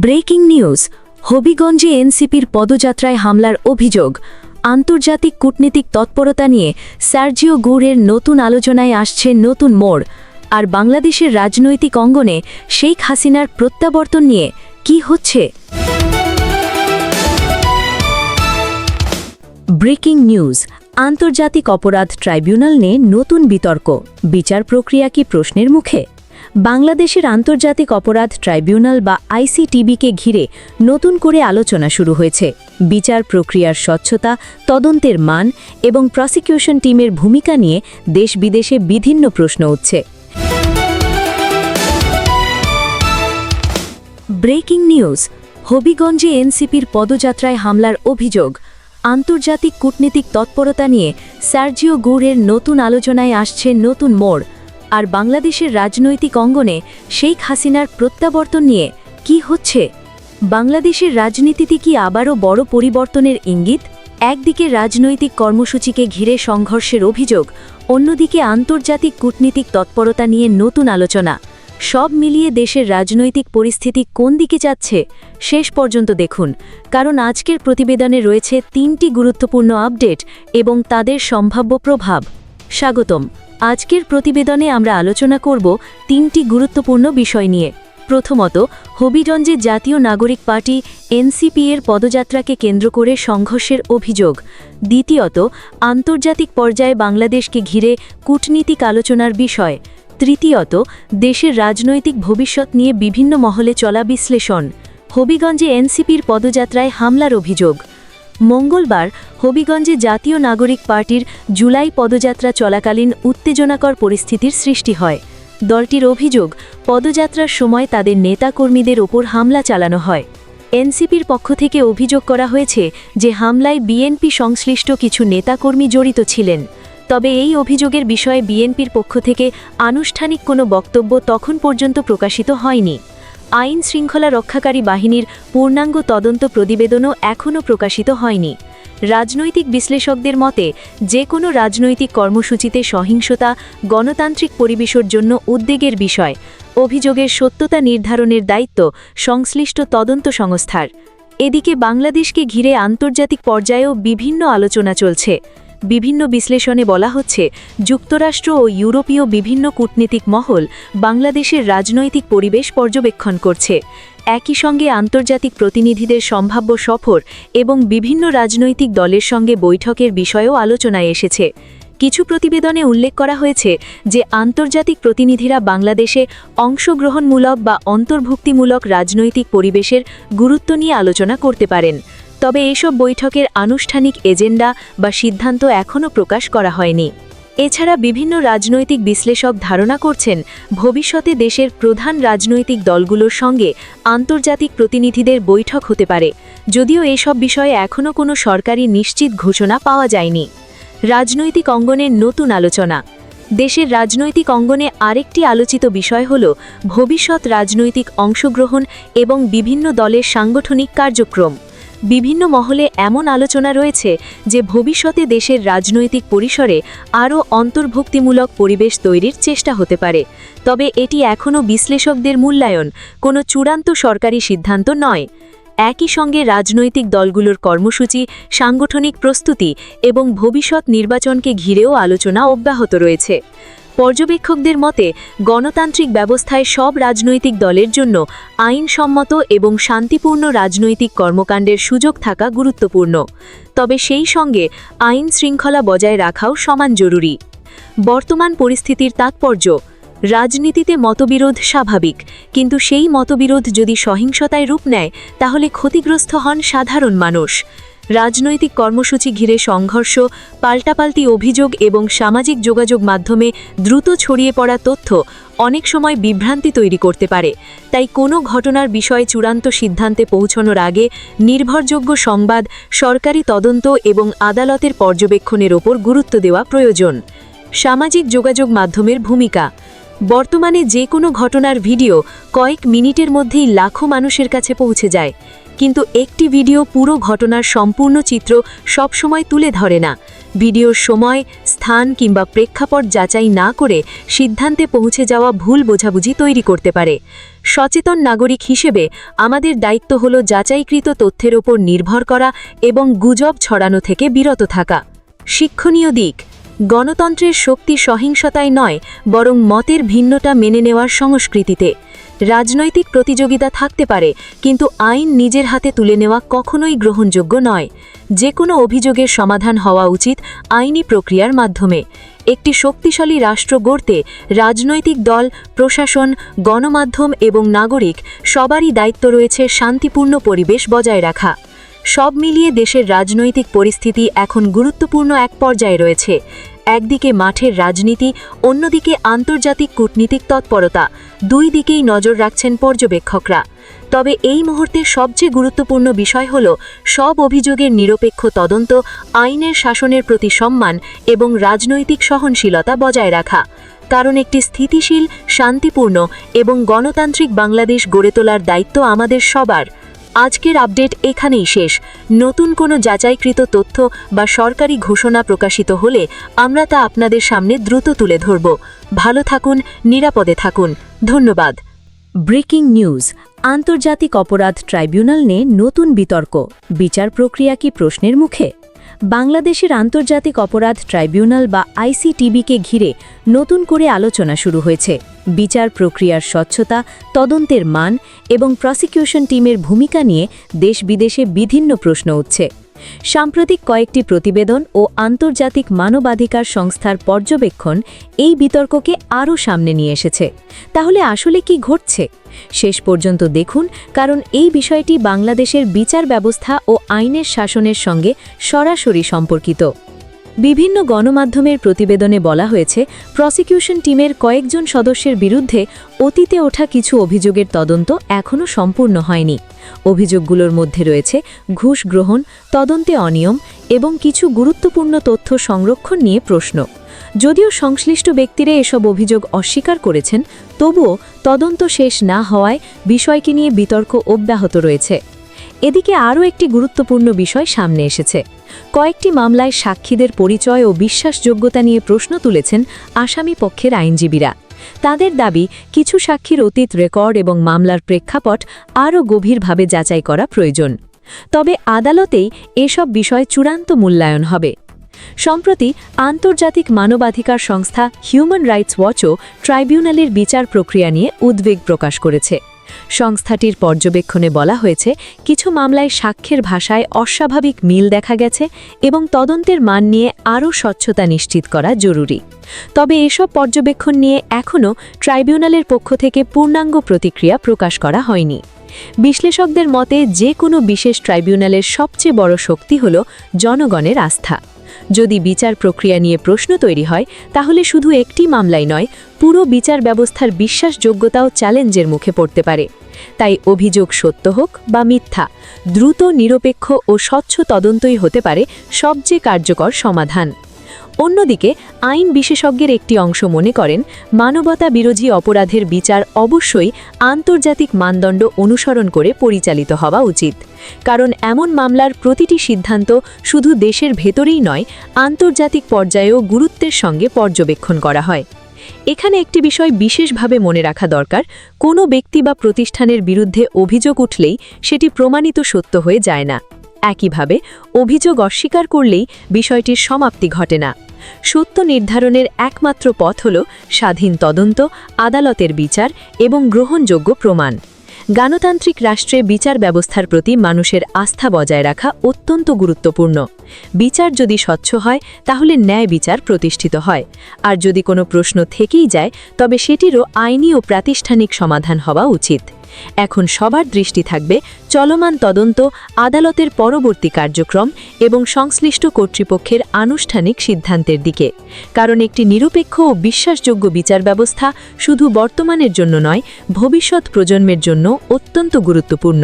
Breaking news. হবিগঞ্জে এনসিপির পদযাত্রায় হামলার অভিযোগ। আন্তর্জাতিক কূটনীতিক তৎপরতা নিয়ে সার্জিও গুরের নতুন আলোচনায় আসছে নতুন মোড়। আর বাংলাদেশের রাজনৈতিক অঙ্গনে শেখ হাসিনার প্রত্যাবর্তন নিয়ে কি হচ্ছে? Breaking news. আন্তর্জাতিক অপরাধ ট্রাইব্যুনাল নিয়ে নতুন বিতর্ক। বিচার প্রক্রিয়া কি প্রশ্নের মুখে? বাংলাদেশের আন্তর্জাতিক অপরাধ ট্রাইব্যুনাল বা আইসিটিবিকে ঘিরে নতুন করে আলোচনা শুরু হয়েছে। বিচার প্রক্রিয়ার স্বচ্ছতা, তদন্তের মান এবং প্রসিকিউশন টিমের ভূমিকা নিয়ে দেশ বিদেশে বিভিন্ন প্রশ্ন উঠছে। Breaking news. হবিগঞ্জে এনসিপির পদযাত্রায় হামলার অভিযোগ। আন্তর্জাতিক কূটনীতিক তৎপরতা নিয়ে সার্জিও গুরের নতুন আলোচনায় আসছে নতুন মোড়। আর বাংলাদেশের রাজনৈতিক অঙ্গনে শেখ হাসিনার প্রত্যাবর্তন নিয়ে কি হচ্ছে? বাংলাদেশের রাজনীতিতে কি আবারও বড় পরিবর্তনের ইঙ্গিত? একদিকে রাজনৈতিক কর্মসূচিকে ঘিরে সংঘর্ষের অভিযোগ, অন্যদিকে আন্তর্জাতিক কূটনীতিক তৎপরতা নিয়ে নতুন আলোচনা। সব মিলিয়ে দেশের রাজনৈতিক পরিস্থিতি কোন দিকে যাচ্ছে শেষ পর্যন্ত দেখুন, কারণ আজকের প্রতিবেদনে রয়েছে 3টি গুরুত্বপূর্ণ আপডেট এবং তাদের সম্ভাব্য প্রভাব। স্বাগতম। আজকের প্রতিবেদনে আমরা আলোচনা করব 3টি গুরুত্বপূর্ণ বিষয় নিয়ে। প্রথমত, হবিগঞ্জে জাতীয় নাগরিক পার্টি এনসিপি এর পদযাত্রাকে কেন্দ্র করে সংঘর্ষের অভিযোগ। দ্বিতীয়ত, আন্তর্জাতিক পর্যায়ে বাংলাদেশকে ঘিরে কূটনীতিক আলোচনার বিষয়। তৃতীয়ত, দেশের রাজনৈতিক ভবিষ্যৎ নিয়ে বিভিন্ন মহলে চলা বিশ্লেষণ। হবিগঞ্জে এনসিপির পদযাত্রায় হামলার অভিযোগ। মঙ্গলবার হবিগঞ্জে জাতীয় নাগরিক পার্টির জুলাই পদযাত্রা চলাকালীন উত্তেজনাকর পরিস্থিতির সৃষ্টি হয়। দলটির অভিযোগ, পদযাত্রার সময় তাদের নেতাকর্মীদের ওপর হামলা চালানো হয়। এনসিপির পক্ষ থেকে অভিযোগ করা হয়েছে যে হামলায় বিএনপি সংশ্লিষ্ট কিছু নেতাকর্মী জড়িত ছিলেন। তবে এই অভিযোগের বিষয়ে বিএনপির পক্ষ থেকে আনুষ্ঠানিক কোনো বক্তব্য তখন পর্যন্ত প্রকাশিত হয়নি। আইন শৃঙ্খলা রক্ষাকারী বাহিনীর পূর্ণাঙ্গ তদন্ত প্রতিবেদনও এখনও প্রকাশিত হয়নি। রাজনৈতিক বিশ্লেষকদের মতে, যে কোনো রাজনৈতিক কর্মসূচিতে সহিংসতা গণতান্ত্রিক পরিবেশের জন্য উদ্বেগের বিষয়। অভিযোগের সত্যতা নির্ধারণের দায়িত্ব সংশ্লিষ্ট তদন্ত সংস্থার। এদিকে বাংলাদেশকে ঘিরে আন্তর্জাতিক পর্যায়েও বিভিন্ন আলোচনা চলছে। বিভিন্ন বিশ্লেষণে বলা হচ্ছে, যুক্তরাষ্ট্র ও ইউরোপীয় বিভিন্ন কূটনীতিক মহল বাংলাদেশের রাজনৈতিক পরিবেশ পর্যবেক্ষণ করছে। একই সঙ্গে আন্তর্জাতিক প্রতিনিধিদের সম্ভাব্য সফর এবং বিভিন্ন রাজনৈতিক দলের সঙ্গে বৈঠকের বিষয়েও আলোচনায় এসেছে। কিছু প্রতিবেদনে উল্লেখ করা হয়েছে যে আন্তর্জাতিক প্রতিনিধিরা বাংলাদেশে অংশগ্রহণমূলক বা অন্তর্ভুক্তিমূলক রাজনৈতিক পরিবেশের গুরুত্ব নিয়ে আলোচনা করতে পারেন। তবে এসব বৈঠকের আনুষ্ঠানিক এজেন্ডা বা সিদ্ধান্ত এখনও প্রকাশ করা হয়নি। এছাড়া বিভিন্ন রাজনৈতিক বিশ্লেষক ধারণা করছেন, ভবিষ্যতে দেশের প্রধান রাজনৈতিক দলগুলোর সঙ্গে আন্তর্জাতিক প্রতিনিধিদের বৈঠক হতে পারে, যদিও এসব বিষয়ে এখনও কোনো সরকারি নিশ্চিত ঘোষণা পাওয়া যায়নি। রাজনৈতিক অঙ্গনের নতুন আলোচনা। দেশের রাজনৈতিক অঙ্গনে আরেকটি আলোচিত বিষয় হল ভবিষ্যৎ রাজনৈতিক অংশগ্রহণ এবং বিভিন্ন দলের সাংগঠনিক কার্যক্রম। বিভিন্ন মহলে এমন আলোচনা রয়েছে যে ভবিষ্যতে দেশের রাজনৈতিক পরিসরে আরও অন্তর্ভুক্তিমূলক পরিবেশ তৈরির চেষ্টা হতে পারে। তবে এটি এখনও বিশ্লেষকদের মূল্যায়ন, কোনো চূড়ান্ত সরকারি সিদ্ধান্ত নয়। একই সঙ্গে রাজনৈতিক দলগুলোর কর্মসূচি, সাংগঠনিক প্রস্তুতি এবং ভবিষ্যৎ নির্বাচনকে ঘিরেও আলোচনা অব্যাহত রয়েছে। পর্যবেক্ষকদের মতে, গণতান্ত্রিক ব্যবস্থায় সব রাজনৈতিক দলের জন্য আইনসম্মত এবং শান্তিপূর্ণ রাজনৈতিক কর্মকাণ্ডের সুযোগ থাকা গুরুত্বপূর্ণ। তবে সেই সঙ্গে আইন শৃঙ্খলা বজায় রাখাও সমান জরুরি। বর্তমান পরিস্থিতির তাৎপর্য। রাজনীতিতে মতবিরোধ স্বাভাবিক, কিন্তু সেই মতবিরোধ যদি সহিংসতায় রূপ নেয় তাহলে ক্ষতিগ্রস্ত হন সাধারণ মানুষ। রাজনৈতিক কর্মসূচি ঘিরে সংঘর্ষ, পাল্টাপাল্টি অভিযোগ এবং সামাজিক যোগাযোগ মাধ্যমে দ্রুত ছড়িয়ে পড়া তথ্য অনেক সময় বিভ্রান্তি তৈরি করতে পারে। তাই কোনো ঘটনার বিষয়ে চূড়ান্ত সিদ্ধান্তে পৌঁছানোর আগে নির্ভরযোগ্য সংবাদ, সরকারি তদন্ত এবং আদালতের পর্যবেক্ষণের ওপর গুরুত্ব দেওয়া প্রয়োজন। সামাজিক যোগাযোগ মাধ্যমের ভূমিকা। বর্তমানে যে কোনো ঘটনার ভিডিও কয়েক মিনিটের মধ্যেই লাখো মানুষের কাছে পৌঁছে যায়, কিন্তু একটি ভিডিও পুরো ঘটনার সম্পূর্ণ চিত্র সবসময় তুলে ধরে না। ভিডিওর সময়, স্থান কিংবা প্রেক্ষাপট যাচাই না করে সিদ্ধান্তে পৌঁছে যাওয়া ভুল বোঝাবুঝি তৈরি করতে পারে। সচেতন নাগরিক হিসেবে আমাদের দায়িত্ব হল যাচাইকৃত তথ্যের ওপর নির্ভর করা এবং গুজব ছড়ানো থেকে বিরত থাকা। শিক্ষণীয় দিক: গণতন্ত্রের শক্তি সহিংসতায় নয়, বরং মতের ভিন্নতা মেনে নেওয়ার সংস্কৃতিতে। রাজনৈতিক প্রতিযোগিতা থাকতে পারে, কিন্তু আইন নিজের হাতে তুলে নেওয়া কখনোই গ্রহণযোগ্য নয়। যে কোনো অভিযোগের সমাধান হওয়া উচিত আইনি প্রক্রিয়ার মাধ্যমে। একটি শক্তিশালী রাষ্ট্র গড়তে রাজনৈতিক দল, প্রশাসন, গণমাধ্যম এবং নাগরিক সবারই দায়িত্ব রয়েছে শান্তিপূর্ণ পরিবেশ বজায় রাখা। সব মিলিয়ে দেশের রাজনৈতিক পরিস্থিতি এখন গুরুত্বপূর্ণ এক পর্যায়ে রয়েছে। একদিকে মাঠের রাজনীতি, অন্যদিকে আন্তর্জাতিক কূটনীতিক তৎপরতা। দুই দিকেই নজর রাখছেন পর্যবেক্ষকরা। তবে এই মুহূর্তে সবচেয়ে গুরুত্বপূর্ণ বিষয় হল সব অভিযোগের নিরপেক্ষ তদন্ত, আইনের শাসনের প্রতি সম্মান এবং রাজনৈতিক সহনশীলতা বজায় রাখা। কারণ একটি স্থিতিশীল, শান্তিপূর্ণ এবং গণতান্ত্রিক বাংলাদেশ গড়ে তোলার দায়িত্ব আমাদের সবার। আজকের আপডেট এখানেই শেষ। নতুন কোনো যাচাইকৃত তথ্য বা সরকারি ঘোষণা প্রকাশিত হলে আমরা তা আপনাদের সামনে দ্রুত তুলে ধরব। ভালো থাকুন, নিরাপদে থাকুন। ধন্যবাদ। ব্রেকিং নিউজ: আন্তর্জাতিক অপরাধ ট্রাইব্যুনাল নিয়ে নতুন বিতর্ক, বিচার প্রক্রিয়া কি প্রশ্নের মুখে? বাংলাদেশের আন্তর্জাতিক অপরাধ ট্রাইব্যুনাল বা আইসিটিবিকে ঘিরে নতুন করে আলোচনা শুরু হয়েছে। বিচার প্রক্রিয়ার স্বচ্ছতা, তদন্তের মান এবং প্রসিকিউশন টিমের ভূমিকা নিয়ে দেশ বিদেশে বিভিন্ন প্রশ্ন উঠছে। সাম্প্রতিক কয়েকটি প্রতিবেদন ও আন্তর্জাতিক মানবাধিকার সংস্থার পর্যবেক্ষণ এই বিতর্ককে আরও সামনে নিয়ে এসেছে। তাহলে আসলে কি ঘটছে? শেষ পর্যন্ত দেখুন, কারণ এই বিষয়টি বাংলাদেশের বিচার ব্যবস্থা ও আইনের শাসনের সঙ্গে সরাসরি সম্পর্কিত। বিভিন্ন গণমাধ্যমের প্রতিবেদনে বলা হয়েছে, প্রসিকিউশন টিমের কয়েকজন সদস্যের বিরুদ্ধে অতীতে ওঠা কিছু অভিযোগের তদন্ত এখনও সম্পূর্ণ হয়নি। অভিযোগগুলোর মধ্যে রয়েছে ঘুষ গ্রহণ, তদন্তে অনিয়ম এবং কিছু গুরুত্বপূর্ণ তথ্য সংরক্ষণ নিয়ে প্রশ্ন। যদিও সংশ্লিষ্ট ব্যক্তিরা এসব অভিযোগ অস্বীকার করেছেন, তবুও তদন্ত শেষ না হওয়ায় বিষয়কে নিয়ে বিতর্ক অব্যাহত রয়েছে। এদিকে আরও একটি গুরুত্বপূর্ণ বিষয় সামনে এসেছে। কয়েকটি মামলায় সাক্ষীদের পরিচয় ও বিশ্বাসযোগ্যতা নিয়ে প্রশ্ন তুলেছেন আসামি পক্ষের আইনজীবীরা। তাদের দাবি, কিছু সাক্ষীর অতীত রেকর্ড এবং মামলার প্রেক্ষাপট আরও গভীরভাবে যাচাই করা প্রয়োজন। তবে আদালতেই এসব বিষয় চূড়ান্ত মূল্যায়ন হবে। সম্প্রতি আন্তর্জাতিক মানবাধিকার সংস্থা হিউম্যান রাইটস ওয়াচও ট্রাইব্যুনালের বিচার প্রক্রিয়া নিয়ে উদ্বেগ প্রকাশ করেছে। সংস্থাটির পর্যবেক্ষণে বলা হয়েছে, কিছু মামলায় সাক্ষ্যের ভাষায় অস্বাভাবিক মিল দেখা গেছে এবং তদন্তের মান নিয়ে আরও স্বচ্ছতা নিশ্চিত করা জরুরি। তবে এসব পর্যবেক্ষণ নিয়ে এখনও ট্রাইব্যুনালের পক্ষ থেকে পূর্ণাঙ্গ প্রতিক্রিয়া প্রকাশ করা হয়নি। বিশ্লেষকদের মতে, যে কোনো বিশেষ ট্রাইব্যুনালের সবচেয়ে বড় শক্তি হল জনগণের আস্থা। যদি বিচার প্রক্রিয়া নিয়ে প্রশ্ন তৈরি হয়, তাহলে শুধু একটি মামলাই নয়, পুরো বিচার ব্যবস্থার বিশ্বাসযোগ্যতাও চ্যালেঞ্জের মুখে পড়তে পারে। তাই অভিযোগ সত্য হোক বা মিথ্যা, দ্রুত, নিরপেক্ষ ও স্বচ্ছ তদন্তই হতে পারে সবচেয়ে কার্যকর সমাধান। অন্যদিকে আইন বিশেষজ্ঞের একটি অংশ মনে করেন, মানবতা বিরোধী অপরাধের বিচার অবশ্যই আন্তর্জাতিক মানদণ্ড অনুসরণ করে পরিচালিত হওয়া উচিত। কারণ এমন মামলার প্রতিটি সিদ্ধান্ত শুধু দেশের ভেতরেই নয়, আন্তর্জাতিক পর্যায়েও গুরুত্বের সঙ্গে পর্যবেক্ষণ করা হয়। এখানে একটি বিষয় বিশেষভাবে মনে রাখা দরকার, কোনো ব্যক্তি বা প্রতিষ্ঠানের বিরুদ্ধে অভিযোগ উঠলেই সেটি প্রমাণিত সত্য হয়ে যায় না। একইভাবে অভিযোগ অস্বীকার করলেই বিষয়টির সমাপ্তি ঘটে না। সত্য নির্ধারণের একমাত্র পথ হল স্বাধীন তদন্ত, আদালতের বিচার এবং গ্রহণযোগ্য প্রমাণ। গণতান্ত্রিক রাষ্ট্রে বিচার ব্যবস্থার প্রতি মানুষের আস্থা বজায় রাখা অত্যন্ত গুরুত্বপূর্ণ। বিচার যদি স্বচ্ছ হয়, তাহলে ন্যায় বিচার প্রতিষ্ঠিত হয়। আর যদি কোনো প্রশ্ন থেকেই যায়, তবে সেটিরও আইনি ও প্রাতিষ্ঠানিক সমাধান হওয়া উচিত। এখন সবার দৃষ্টি থাকবে চলমান তদন্ত, আদালতের পরবর্তী কার্যক্রম এবং সংশ্লিষ্ট কর্তৃপক্ষের আনুষ্ঠানিক সিদ্ধান্তের দিকে। কারণ একটি নিরপেক্ষ ও বিশ্বাসযোগ্য বিচার ব্যবস্থা শুধু বর্তমানের জন্য নয়, ভবিষ্যৎ প্রজন্মের জন্য অত্যন্ত গুরুত্বপূর্ণ।